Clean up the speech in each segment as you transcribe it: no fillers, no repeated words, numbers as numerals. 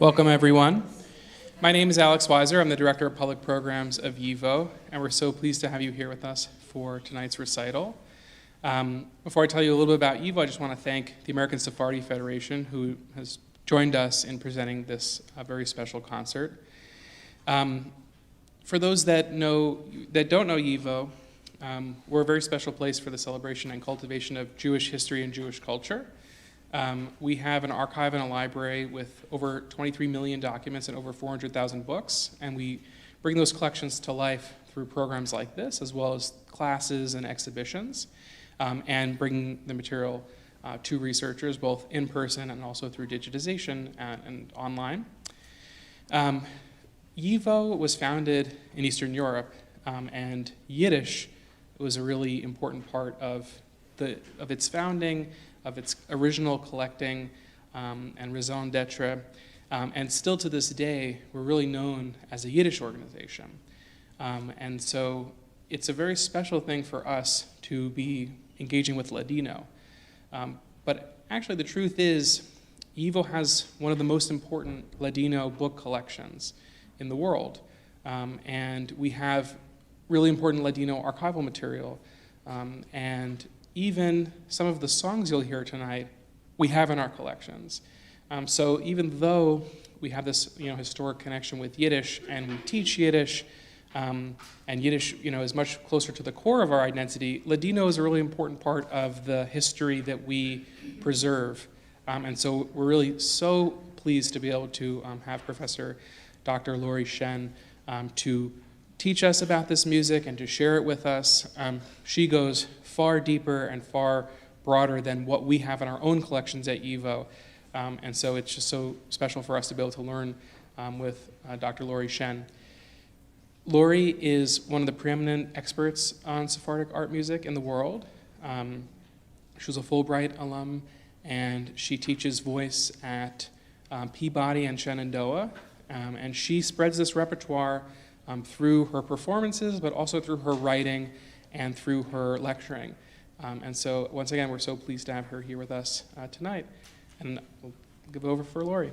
Welcome, everyone. My name is Alex Weiser. I'm the Director of Public Programs of YIVO, and we're so pleased to have you here with us for tonight's recital. Before I tell you a little bit about YIVO, I just want to thank the American Sephardi Federation, who has joined us in presenting this very special concert. For those that don't know YIVO, we're a very special place for the celebration and cultivation of Jewish history and Jewish culture. We have an archive and a library with over 23 million documents and over 400,000 books, and we bring those collections to life through programs like this, as well as classes and exhibitions, and bringing the material to researchers, both in person and also through digitization and online. YIVO was founded in Eastern Europe, and Yiddish was a really important part of its founding, of its original collecting and raison d'etre, and still to this day, we're really known as a Yiddish organization. And so it's a very special thing for us to be engaging with Ladino. But actually the truth is, YIVO has one of the most important Ladino book collections in the world. And we have really important Ladino archival material, and even some of the songs you'll hear tonight, we have in our collections. So even though we have this historic connection with Yiddish, and we teach Yiddish, and Yiddish is much closer to the core of our identity, Ladino is a really important part of the history that we preserve. And so we're really so pleased to be able to have Professor Dr. Lori Shen to teach us about this music and to share it with us. She goes far deeper and far broader than what we have in our own collections at YIVO. And so it's just so special for us to be able to learn with Dr. Lori Shen. Lori is one of the preeminent experts on Sephardic art music in the world. She was a Fulbright alum, and she teaches voice at Peabody and Shenandoah. And she spreads this repertoire through her performances, but also through her writing and through her lecturing. And so, once again, we're so pleased to have her here with us tonight. And we'll give it over for Lori.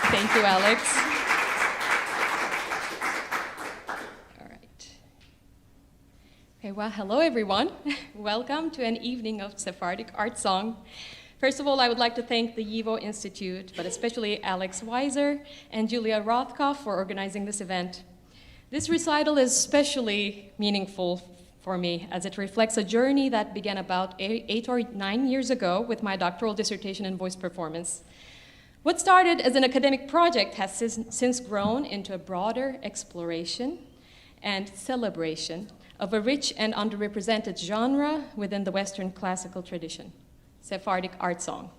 Thank you, Alex. Okay, well, hello everyone. Welcome to an evening of Sephardic art song. First of all, I would like to thank the YIVO Institute, but especially Alex Weiser and Julia Rothkopf for organizing this event. This recital is especially meaningful for me, as it reflects a journey that began about 8 or 9 years ago with my doctoral dissertation in voice performance. What started as an academic project has since grown into a broader exploration and celebration of a rich and underrepresented genre within the Western classical tradition, Sephardic art song.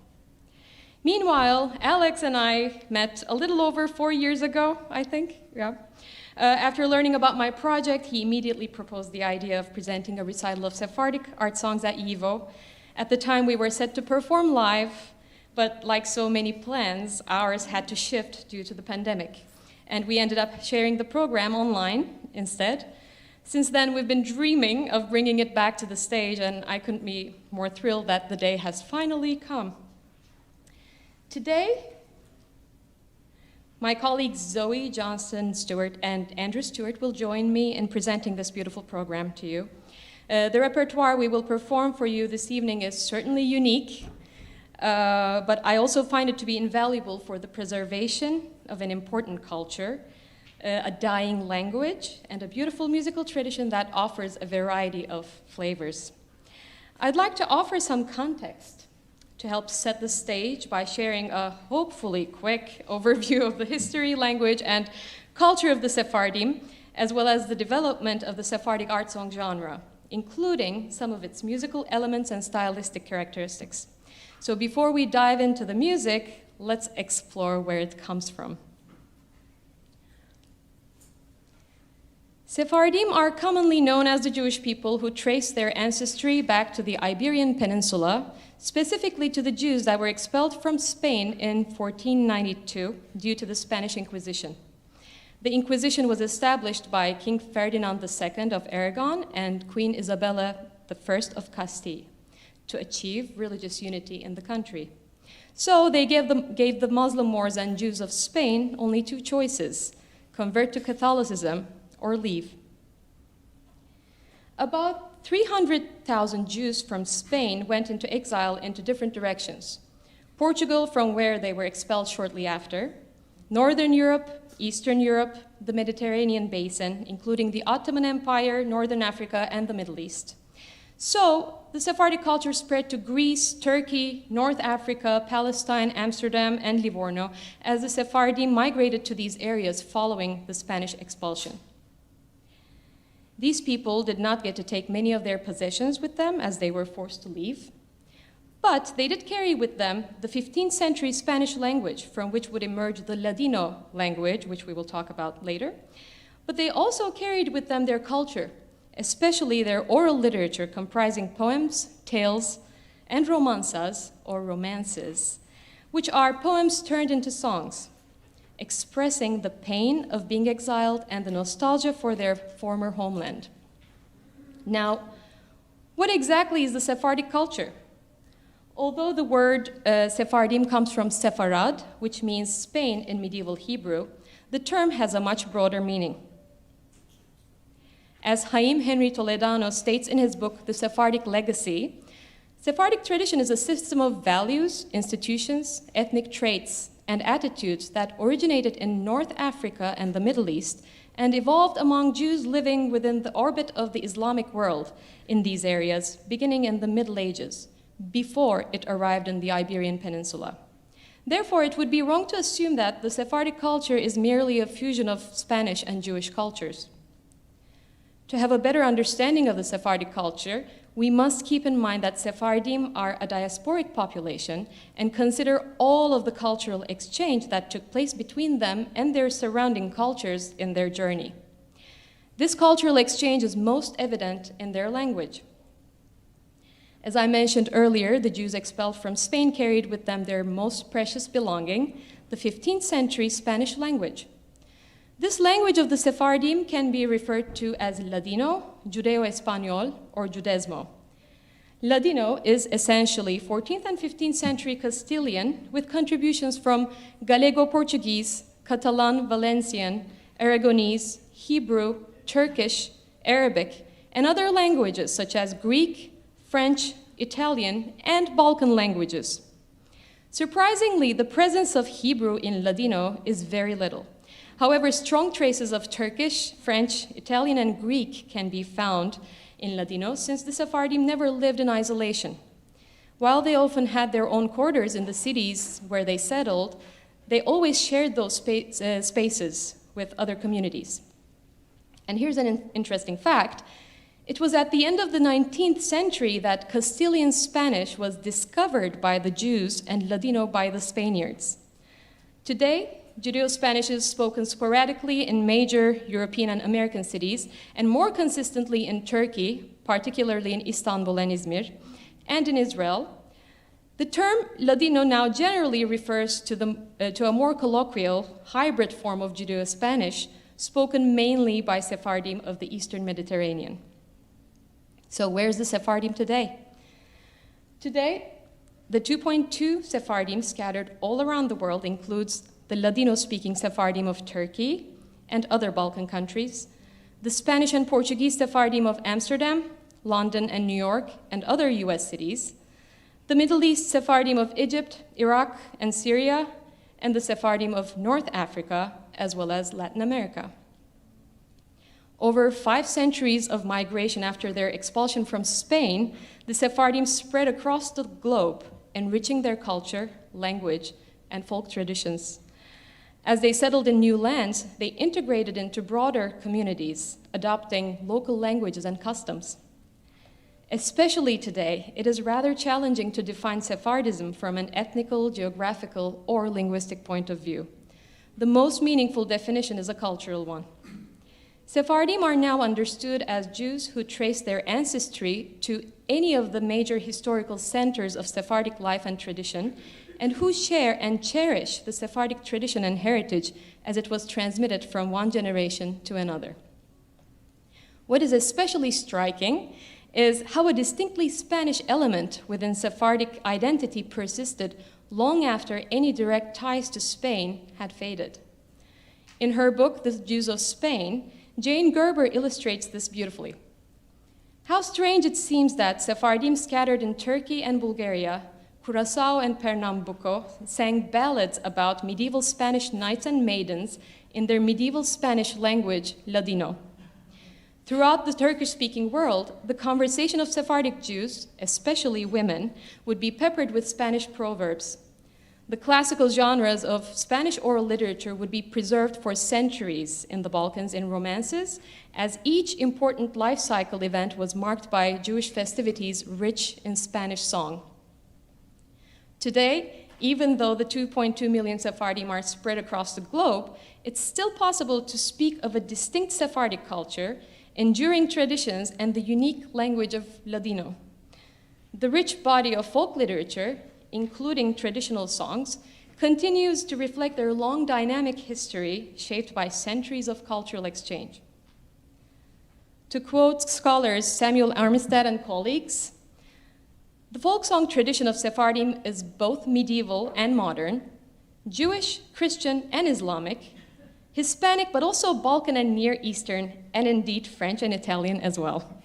Meanwhile, Alex and I met a little over 4 years ago, I think, yeah. After learning about my project, he immediately proposed the idea of presenting a recital of Sephardic art songs at YIVO. At the time, we were set to perform live, but like so many plans, ours had to shift due to the pandemic. And we ended up sharing the program online instead. Since then, we've been dreaming of bringing it back to the stage, and I couldn't be more thrilled that the day has finally come. Today, my colleagues Zoë Johnstone Stewart and Andrew Stewart will join me in presenting this beautiful program to you. The repertoire we will perform for you this evening is certainly unique, but I also find it to be invaluable for the preservation of an important culture, a dying language, and a beautiful musical tradition that offers a variety of flavors. I'd like to offer some context to help set the stage by sharing a hopefully quick overview of the history, language, and culture of the Sephardim, as well as the development of the Sephardic art song genre, including some of its musical elements and stylistic characteristics. So before we dive into the music, let's explore where it comes from. Sephardim are commonly known as the Jewish people who trace their ancestry back to the Iberian Peninsula, specifically to the Jews that were expelled from Spain in 1492 due to the Spanish Inquisition. The Inquisition was established by King Ferdinand II of Aragon and Queen Isabella I of Castile to achieve religious unity in the country. So they gave the Muslim Moors and Jews of Spain only two choices: convert to Catholicism or leave. About 300,000 Jews from Spain went into exile into different directions. Portugal, from where they were expelled shortly after, Northern Europe, Eastern Europe, the Mediterranean basin, including the Ottoman Empire, Northern Africa, and the Middle East. So the Sephardic culture spread to Greece, Turkey, North Africa, Palestine, Amsterdam, and Livorno as the Sephardim migrated to these areas following the Spanish expulsion. These people did not get to take many of their possessions with them as they were forced to leave, but they did carry with them the 15th century Spanish language from which would emerge the Ladino language, which we will talk about later. But they also carried with them their culture, especially their oral literature comprising poems, tales, and romanzas, or romances, which are poems turned into songs, expressing the pain of being exiled and the nostalgia for their former homeland. Now, what exactly is the Sephardic culture? Although the word Sephardim comes from Sepharad, which means Spain in medieval Hebrew, the term has a much broader meaning. As Haim Henry Toledano states in his book, The Sephardic Legacy, Sephardic tradition is a system of values, institutions, ethnic traits, and attitudes that originated in North Africa and the Middle East and evolved among Jews living within the orbit of the Islamic world in these areas, beginning in the Middle Ages, before it arrived in the Iberian Peninsula. Therefore, it would be wrong to assume that the Sephardic culture is merely a fusion of Spanish and Jewish cultures. To have a better understanding of the Sephardic culture, we must keep in mind that Sephardim are a diasporic population and consider all of the cultural exchange that took place between them and their surrounding cultures in their journey. This cultural exchange is most evident in their language. As I mentioned earlier, the Jews expelled from Spain carried with them their most precious belonging, the 15th century Spanish language. This language of the Sephardim can be referred to as Ladino, Judeo-Espanol, or Judesmo. Ladino is essentially 14th and 15th century Castilian with contributions from Gallego-Portuguese, Catalan, Valencian, Aragonese, Hebrew, Turkish, Arabic, and other languages such as Greek, French, Italian, and Balkan languages. Surprisingly, the presence of Hebrew in Ladino is very little. However, strong traces of Turkish, French, Italian, and Greek can be found in Ladino since the Sephardim never lived in isolation. While they often had their own quarters in the cities where they settled, they always shared those spaces with other communities. And here's an interesting fact. It was at the end of the 19th century that Castilian Spanish was discovered by the Jews and Ladino by the Spaniards. Today, Judeo-Spanish is spoken sporadically in major European and American cities, and more consistently in Turkey, particularly in Istanbul and Izmir, and in Israel. The term Ladino now generally refers to a more colloquial, hybrid form of Judeo-Spanish, spoken mainly by Sephardim of the Eastern Mediterranean. So where's the Sephardim today? Today, the 2.2 Sephardim scattered all around the world includes the Ladino-speaking Sephardim of Turkey and other Balkan countries, the Spanish and Portuguese Sephardim of Amsterdam, London, and New York, and other US cities, the Middle East Sephardim of Egypt, Iraq, and Syria, and the Sephardim of North Africa, as well as Latin America. Over 5 centuries of migration after their expulsion from Spain, the Sephardim spread across the globe, enriching their culture, language, and folk traditions. As they settled in new lands, they integrated into broader communities, adopting local languages and customs. Especially today, it is rather challenging to define Sephardism from an ethnical, geographical, or linguistic point of view. The most meaningful definition is a cultural one. Sephardim are now understood as Jews who trace their ancestry to any of the major historical centers of Sephardic life and tradition, and who share and cherish the Sephardic tradition and heritage as it was transmitted from one generation to another. What is especially striking is how a distinctly Spanish element within Sephardic identity persisted long after any direct ties to Spain had faded. In her book, The Jews of Spain, Jane Gerber illustrates this beautifully. How strange it seems that Sephardim scattered in Turkey and Bulgaria, Curaçao and Pernambuco, sang ballads about medieval Spanish knights and maidens in their medieval Spanish language, Ladino. Throughout the Turkish-speaking world, the conversation of Sephardic Jews, especially women, would be peppered with Spanish proverbs. The classical genres of Spanish oral literature would be preserved for centuries in the Balkans in romances, as each important life cycle event was marked by Jewish festivities rich in Spanish song. Today, even though the 2.2 million Sephardim are spread across the globe, it's still possible to speak of a distinct Sephardic culture, enduring traditions, and the unique language of Ladino. The rich body of folk literature, including traditional songs, continues to reflect their long dynamic history shaped by centuries of cultural exchange. To quote scholars Samuel Armistead and colleagues, the folk song tradition of Sephardim is both medieval and modern, Jewish, Christian, and Islamic, Hispanic, but also Balkan and Near Eastern, and indeed French and Italian as well.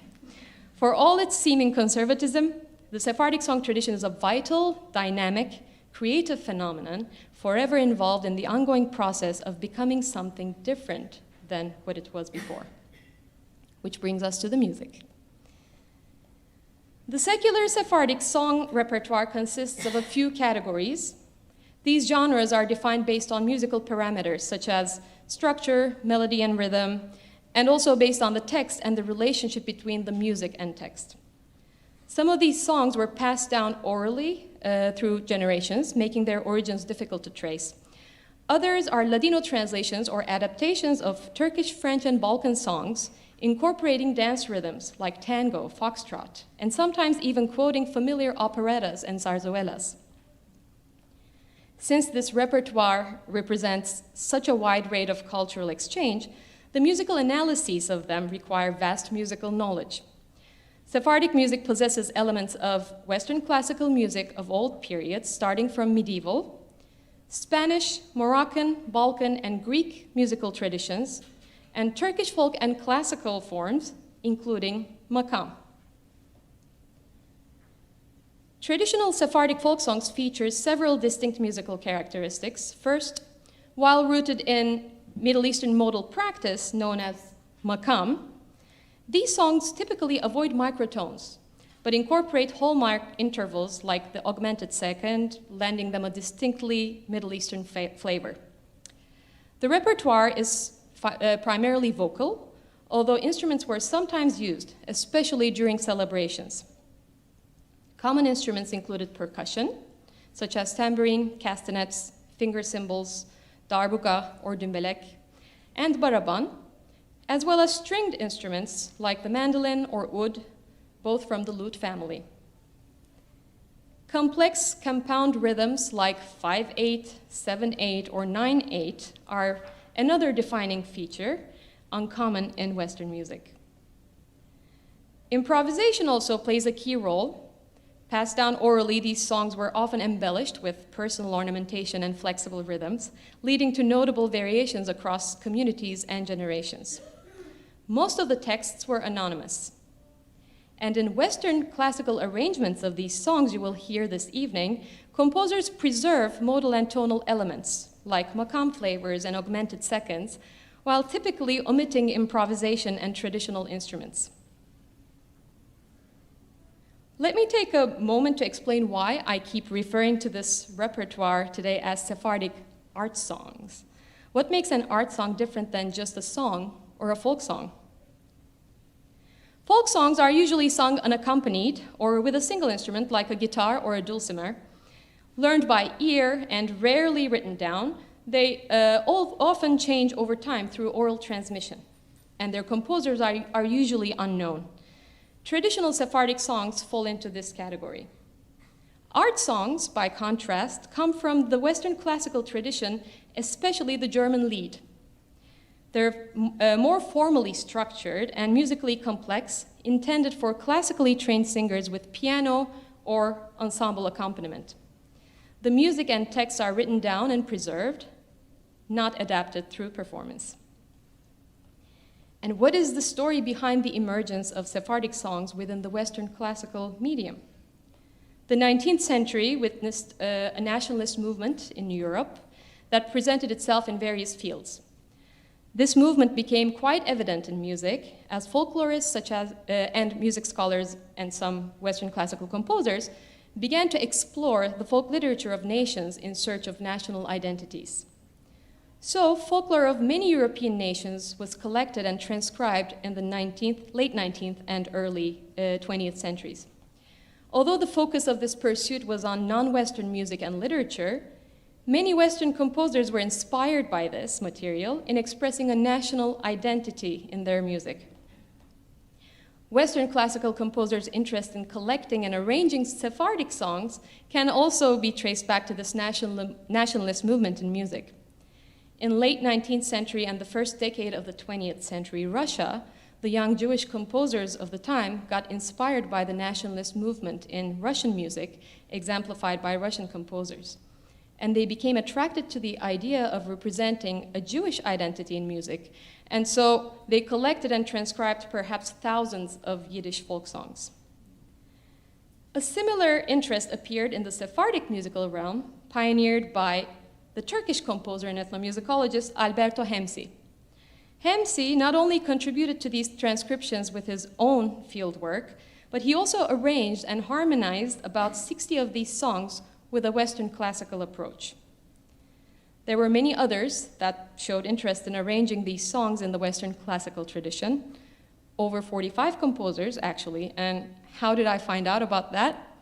For all its seeming conservatism, the Sephardic song tradition is a vital, dynamic, creative phenomenon forever involved in the ongoing process of becoming something different than what it was before. Which brings us to the music. The secular Sephardic song repertoire consists of a few categories. These genres are defined based on musical parameters such as structure, melody, and rhythm, and also based on the text and the relationship between the music and text. Some of these songs were passed down orally through generations, making their origins difficult to trace. Others are Ladino translations or adaptations of Turkish, French, and Balkan songs, incorporating dance rhythms like tango, foxtrot, and sometimes even quoting familiar operettas and zarzuelas. Since this repertoire represents such a wide range of cultural exchange, the musical analyses of them require vast musical knowledge. Sephardic music possesses elements of Western classical music of old periods, starting from medieval, Spanish, Moroccan, Balkan, and Greek musical traditions, and Turkish folk and classical forms, including makam. Traditional Sephardic folk songs feature several distinct musical characteristics. First, while rooted in Middle Eastern modal practice known as makam, these songs typically avoid microtones, but incorporate hallmark intervals like the augmented second, lending them a distinctly Middle Eastern flavor. The repertoire is primarily vocal, although instruments were sometimes used, especially during celebrations. Common instruments included percussion, such as tambourine, castanets, finger cymbals, darbuka or dümbelek, and baraban, as well as stringed instruments like the mandolin or oud, both from the lute family. Complex compound rhythms like 5/8, 7/8, or 9/8 are another defining feature, uncommon in Western music. Improvisation also plays a key role. Passed down orally, these songs were often embellished with personal ornamentation and flexible rhythms, leading to notable variations across communities and generations. Most of the texts were anonymous. And in Western classical arrangements of these songs you will hear this evening, composers preserve modal and tonal elements, like makam flavors and augmented seconds, while typically omitting improvisation and traditional instruments. Let me take a moment to explain why I keep referring to this repertoire today as Sephardic art songs. What makes an art song different than just a song or a folk song? Folk songs are usually sung unaccompanied or with a single instrument like a guitar or a dulcimer. Learned by ear and rarely written down, they often change over time through oral transmission. and their composers are usually unknown. Traditional Sephardic songs fall into this category. Art songs, by contrast, come from the Western classical tradition, especially the German Lied. They're more formally structured and musically complex, intended for classically trained singers with piano or ensemble accompaniment. The music and texts are written down and preserved, not adapted through performance. And what is the story behind the emergence of Sephardic songs within the Western classical medium? The 19th century witnessed a nationalist movement in Europe that presented itself in various fields. This movement became quite evident in music, as folklorists and music scholars and some Western classical composers began to explore the folk literature of nations in search of national identities. So, folklore of many European nations was collected and transcribed in the late 19th and early 20th centuries. Although the focus of this pursuit was on non-Western music and literature, many Western composers were inspired by this material in expressing a national identity in their music. Western classical composers' interest in collecting and arranging Sephardic songs can also be traced back to this nationalist movement in music. In late 19th century and the first decade of the 20th century, Russia, the young Jewish composers of the time got inspired by the nationalist movement in Russian music, exemplified by Russian composers. And they became attracted to the idea of representing a Jewish identity in music. And so they collected and transcribed perhaps thousands of Yiddish folk songs. A similar interest appeared in the Sephardic musical realm, pioneered by the Turkish composer and ethnomusicologist Alberto Hemsi. Hemsi not only contributed to these transcriptions with his own field work, but he also arranged and harmonized about 60 of these songs with a Western classical approach. There were many others that showed interest in arranging these songs in the Western classical tradition, over 45 composers actually, and how did I find out about that?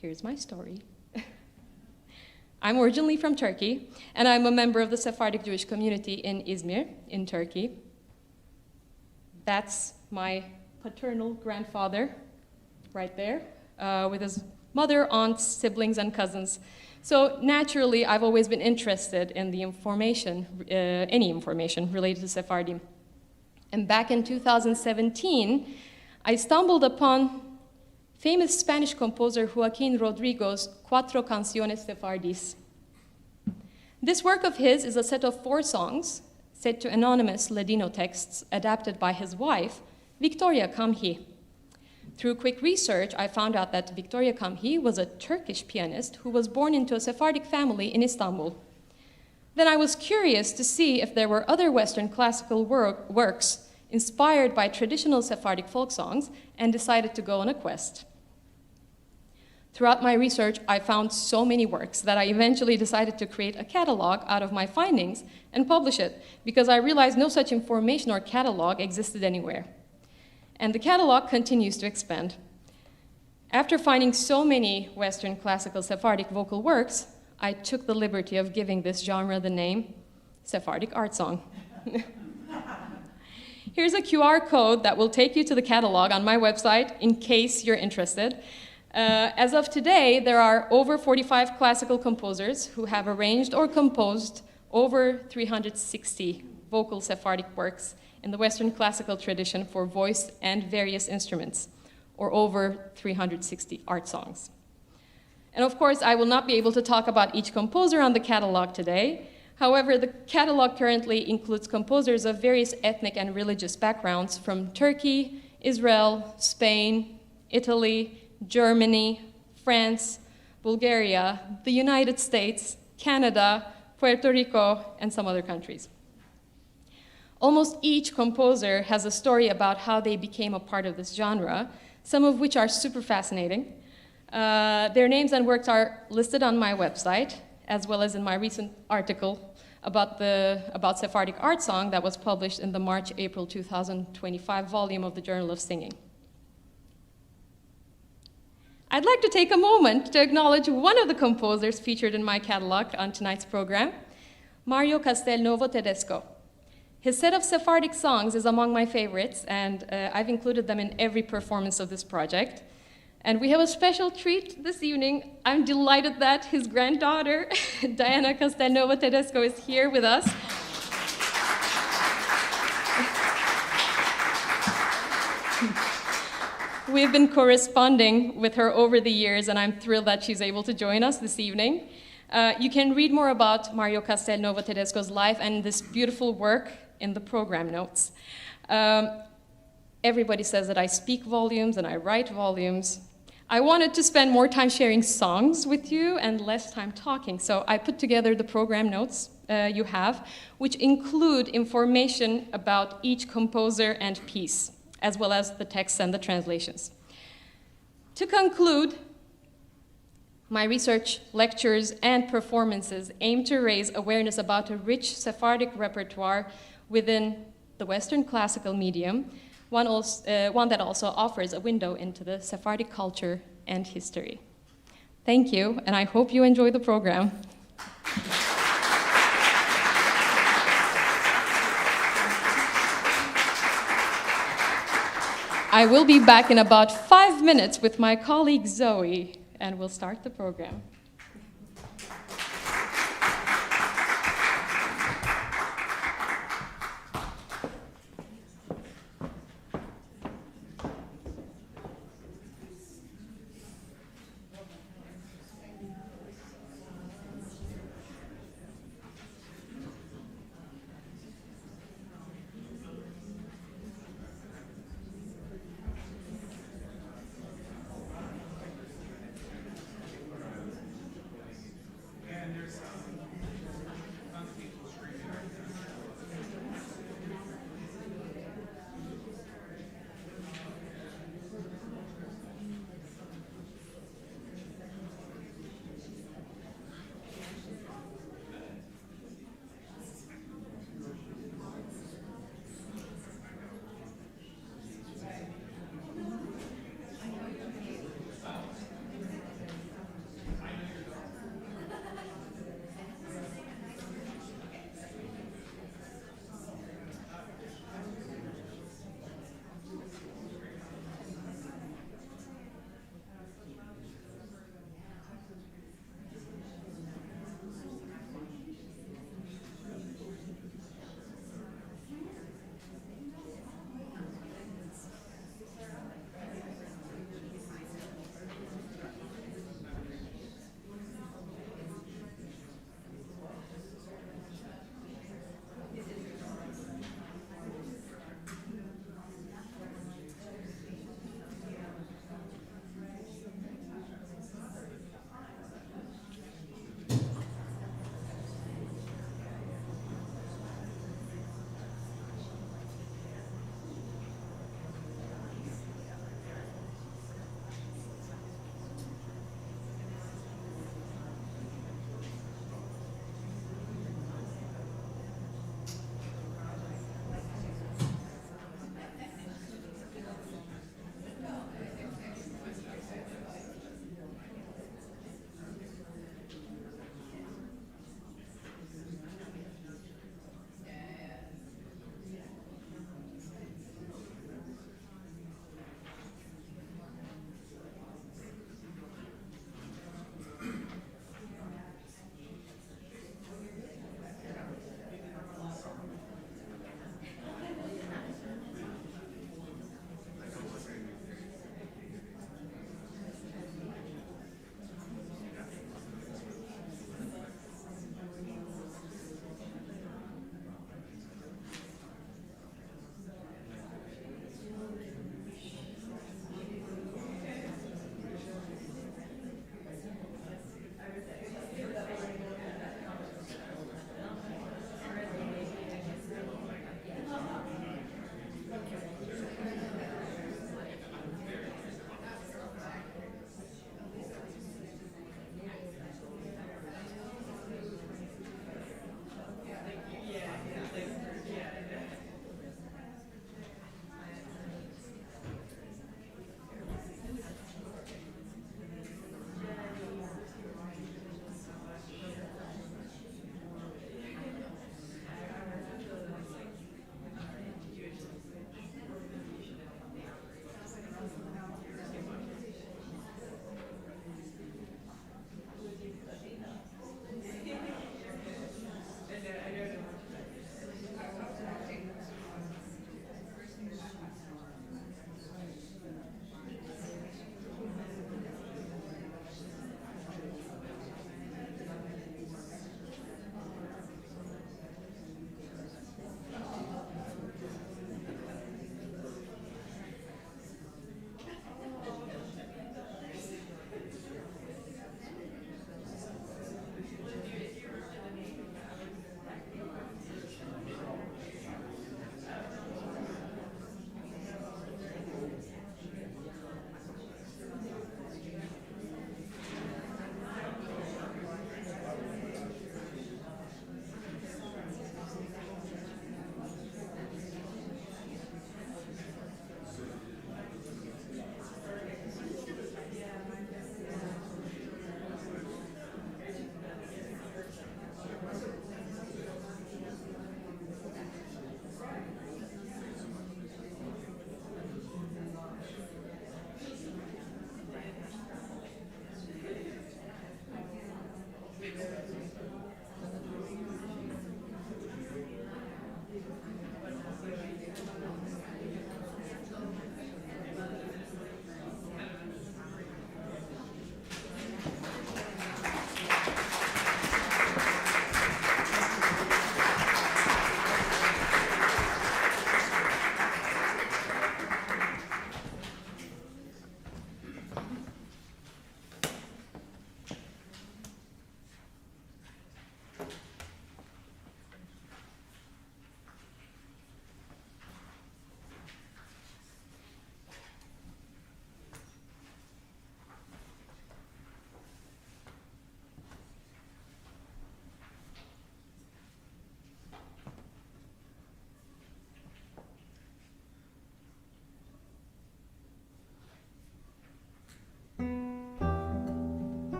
Here's my story. I'm originally from Turkey, and I'm a member of the Sephardic Jewish community in Izmir, in Turkey. That's my paternal grandfather, right there, with his mother, aunts, siblings, and cousins. So naturally, I've always been interested in the information, any information related to Sephardim. And back in 2017, I stumbled upon famous Spanish composer Joaquín Rodrigo's Cuatro Canciones Sephardis. This work of his is a set of 4 songs set to anonymous Ladino texts adapted by his wife, Victoria Kamhi. Through quick research, I found out that Victoria Kamhi was a Turkish pianist who was born into a Sephardic family in Istanbul. Then I was curious to see if there were other Western classical works inspired by traditional Sephardic folk songs and decided to go on a quest. Throughout my research, I found so many works that I eventually decided to create a catalog out of my findings and publish it, because I realized no such information or catalog existed anywhere. And the catalog continues to expand. After finding so many Western classical Sephardic vocal works, I took the liberty of giving this genre the name Sephardic Art Song. Here's a QR code that will take you to the catalog on my website in case you're interested. As of today, there are over 45 classical composers who have arranged or composed over 360 vocal Sephardic works in the Western classical tradition for voice and various instruments, or over 360 art songs. And of course, I will not be able to talk about each composer on the catalog today. However, the catalog currently includes composers of various ethnic and religious backgrounds from Turkey, Israel, Spain, Italy, Germany, France, Bulgaria, the United States, Canada, Puerto Rico, and some other countries. Almost each composer has a story about how they became a part of this genre, some of which are super fascinating. Their names and works are listed on my website, as well as in my recent article about Sephardic Art Song that was published in the March-April 2025 volume of the Journal of Singing. I'd like to take a moment to acknowledge one of the composers featured in my catalog on tonight's program, Mario Castelnuovo-Tedesco. His set of Sephardic songs is among my favorites, and I've included them in every performance of this project. And we have a special treat this evening. I'm delighted that his granddaughter, Diana Castelnuovo-Tedesco, is here with us. We've been corresponding with her over the years, and I'm thrilled that she's able to join us this evening. You can read more about Mario Castelnuovo-Tedesco's life and this beautiful work in the program notes. Everybody says that I speak volumes and I write volumes. I wanted to spend more time sharing songs with you and less time talking, so I put together the program notes you have, which include information about each composer and piece, as well as the texts and the translations. To conclude, my research, lectures, and performances aim to raise awareness about a rich Sephardic repertoire within the Western classical medium, one that also offers a window into the Sephardic culture and history. Thank you, and I hope you enjoy the program. I will be back in about 5 minutes with my colleague Zoe, and we'll start the program.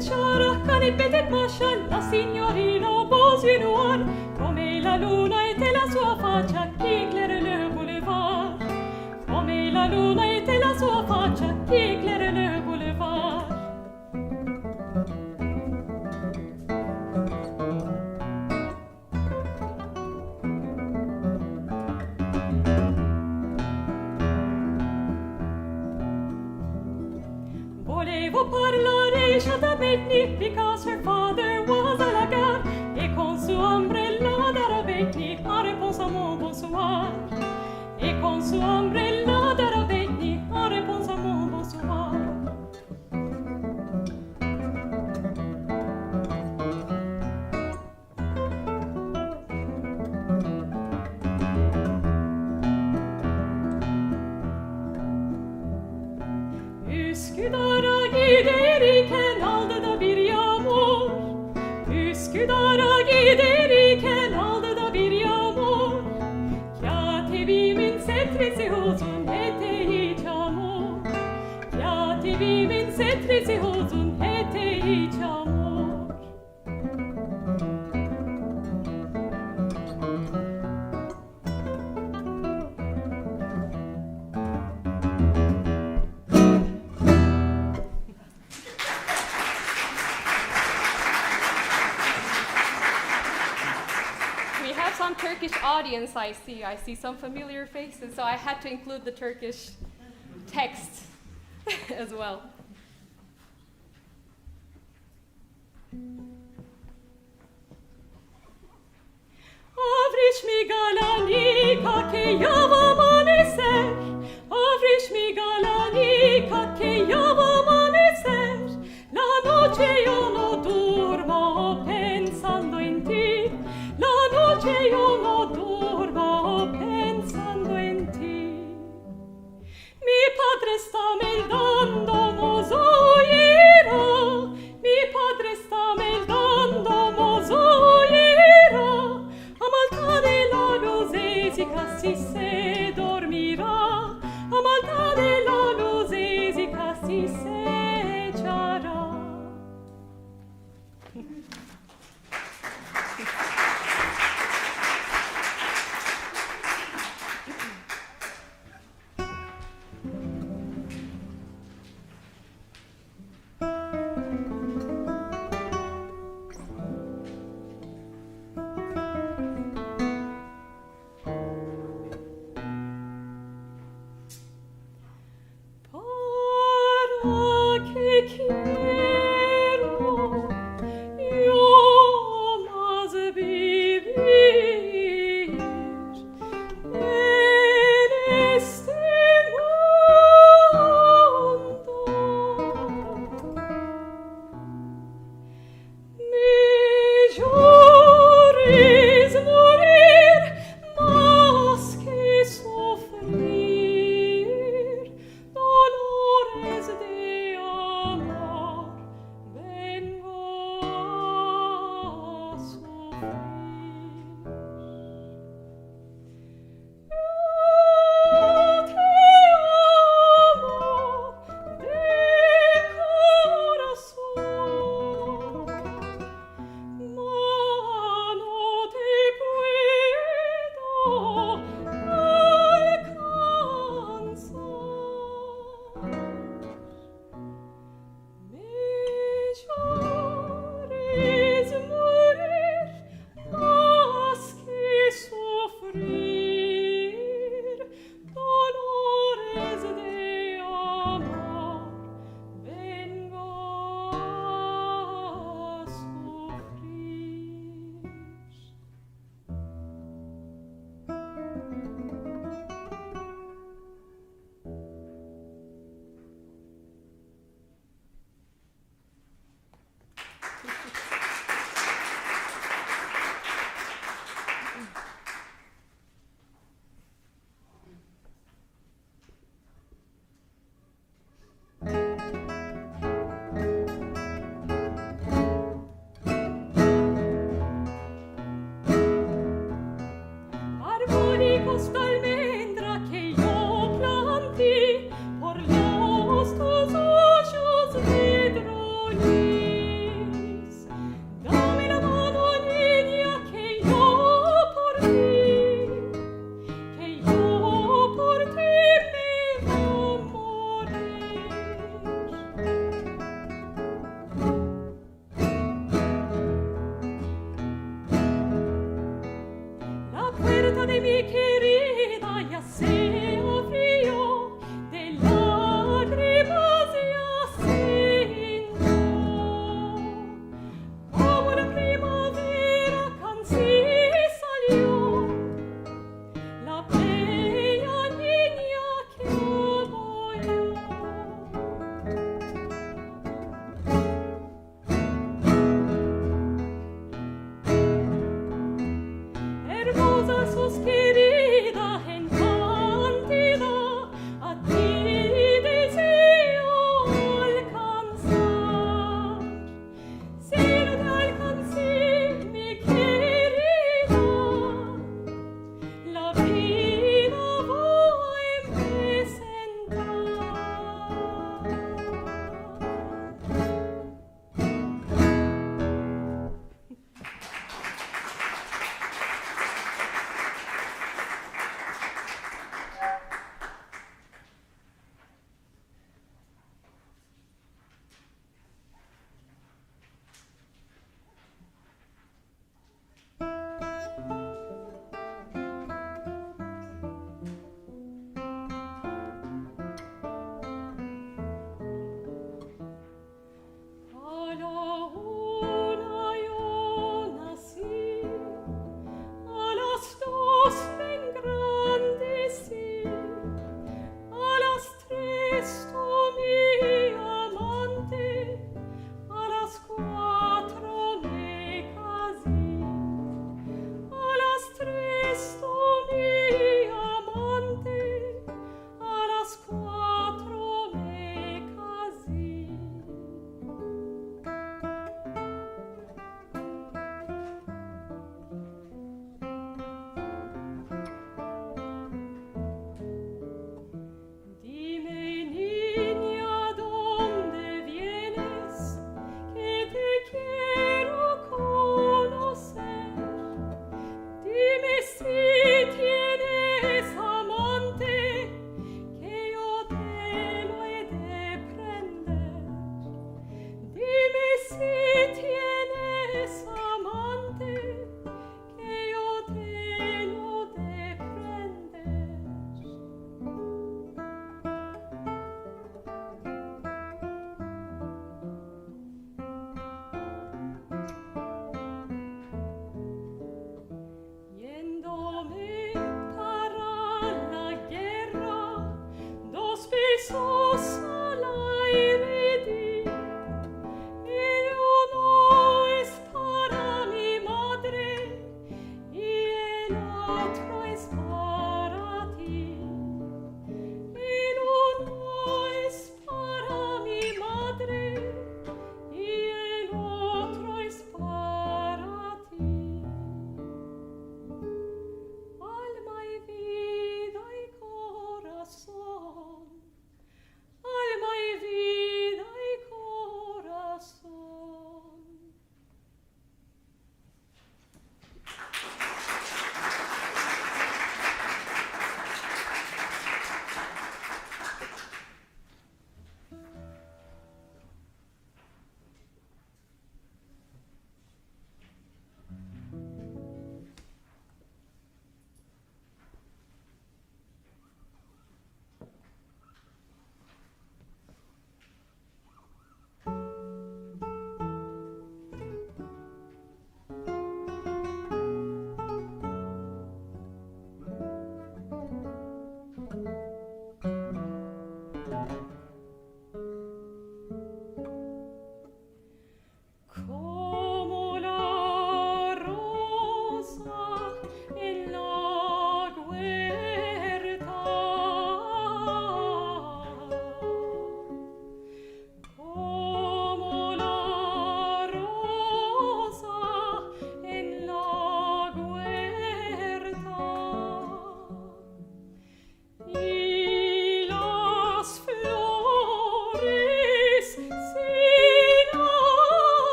sciaracca ne petet mascia, la signorina au beaux yeux noirs, come la luna était la sua faccia qui éclaire le boulevard. Come la luna était la sua faccia qui éclaire le boulevard. Volevo parlare sciatamente because her father was à la gare et con suo ombrello d'arabetti a réponse à mon bonsoir. Et con suo ombrello d'arabetti a réponse à mon bonsoir. Üsküdar'a giderken aldı da bir yağmur. Üsküdar'a giderken aldı da bir yağmur. Katibimin setresi uzun eteği çamur. Katibimin setresi uzun eteği çamur. Turkish audience I see some familiar faces, so I had to include the Turkish text as well. Avrish mi galanika che java amanecer. Avrish mi galanika che java amanecer. La noche yo no durmo pensando en ti. La noche yo no durmo pensando en ti. Mi padre sta meldando mozoiera. Mi padre sta meldando mozoiera. A malta de la luzesica si se dormirà. A malta de la luzesica si se echarà.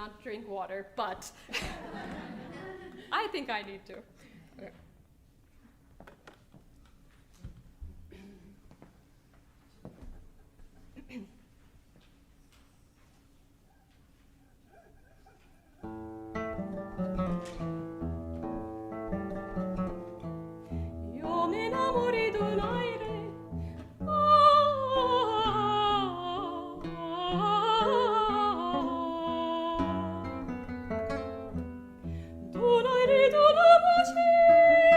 not drink water, but I think I need to. Okay. Io mi innamori d'un aire, d'un aire, d'una voce.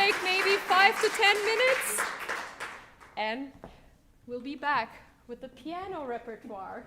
take maybe 5 to 10 minutes, and we'll be back with the piano repertoire.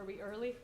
Were we early?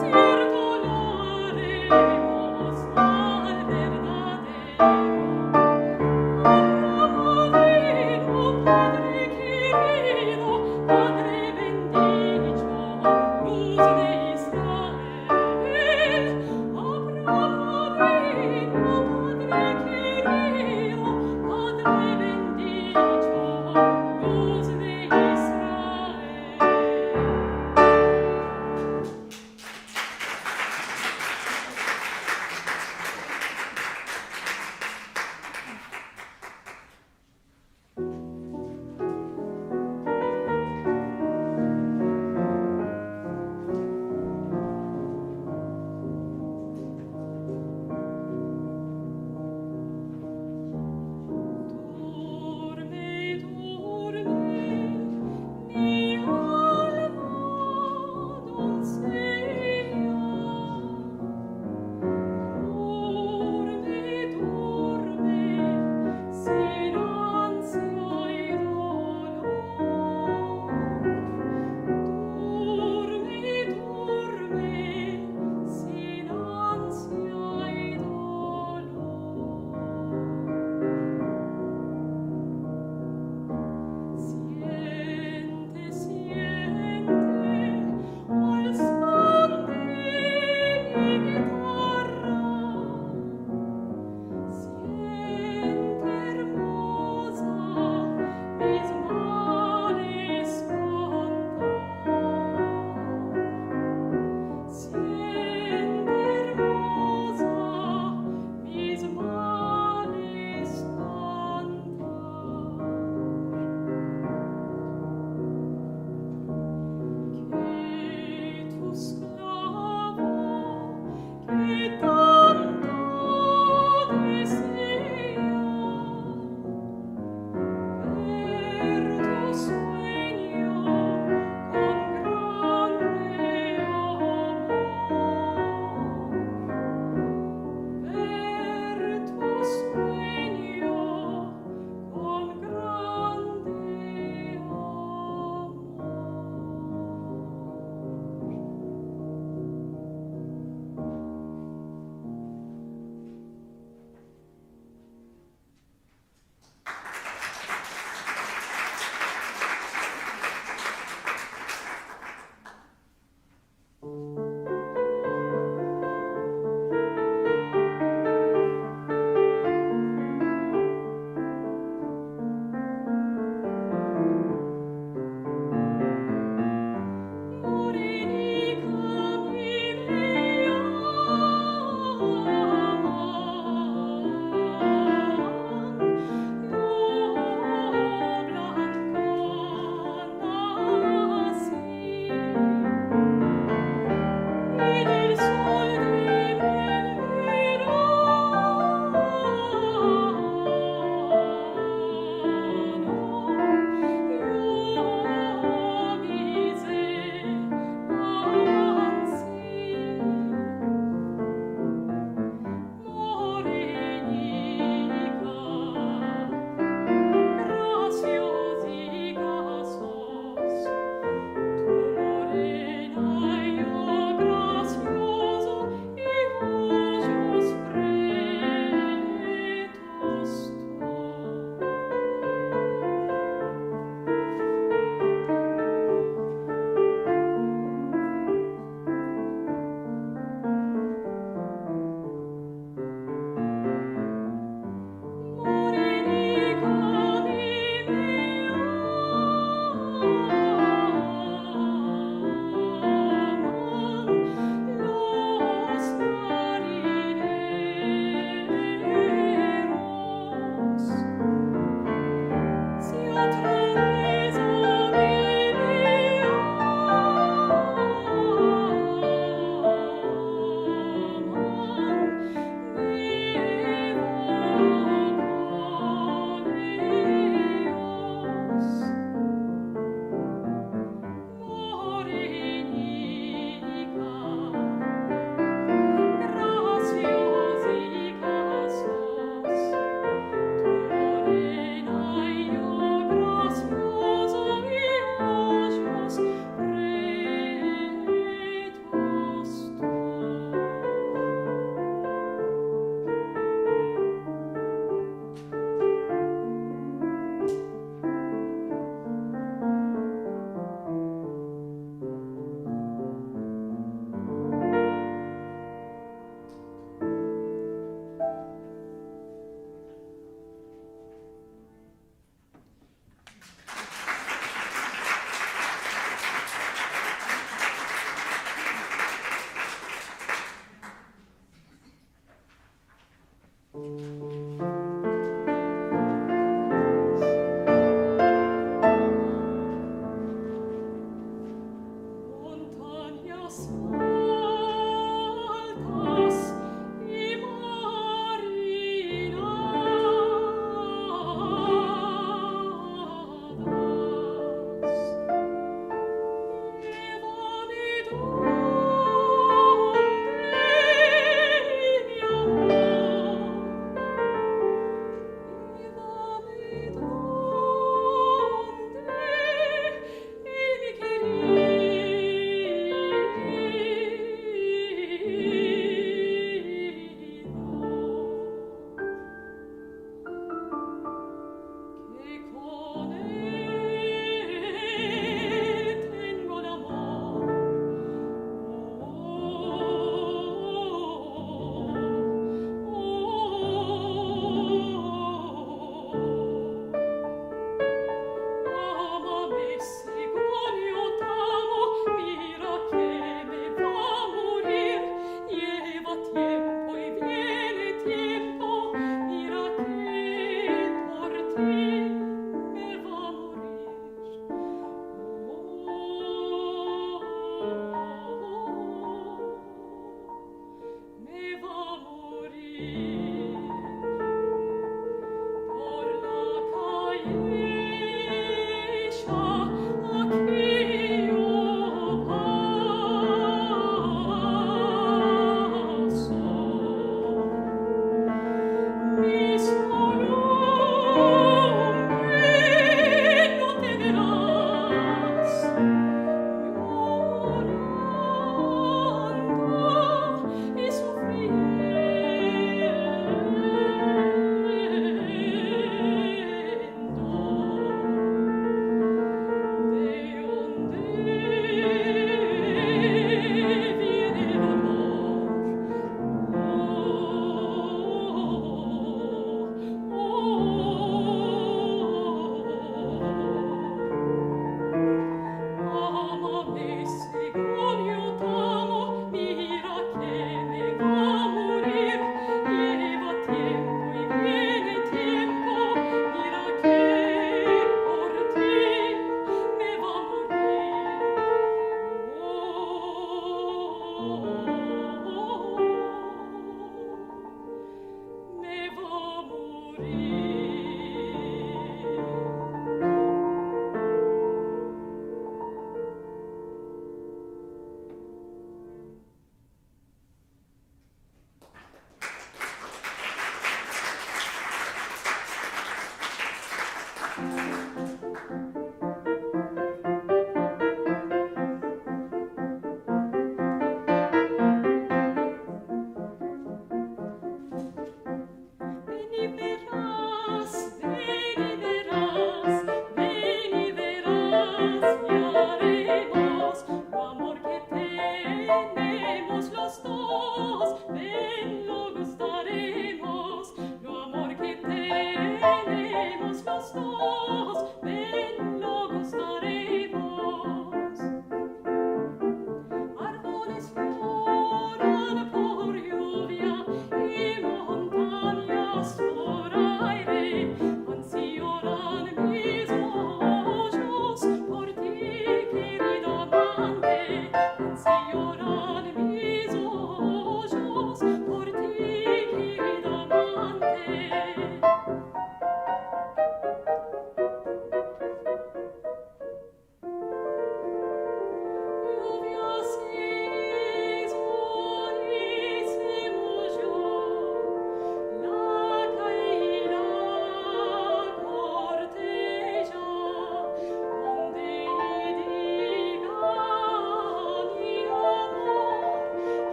Certo lo haremo.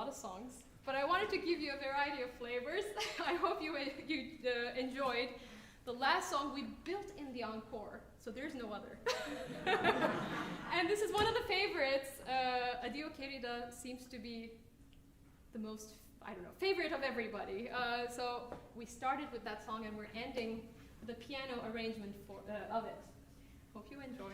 lot of songs, but I wanted to give you a variety of flavors. I hope you enjoyed. The last song we built in the encore, so there's no other. And this is one of the favorites. Adio Querida seems to be the most, favorite of everybody. So we started with that song and we're ending with a piano arrangement of it. Hope you enjoy.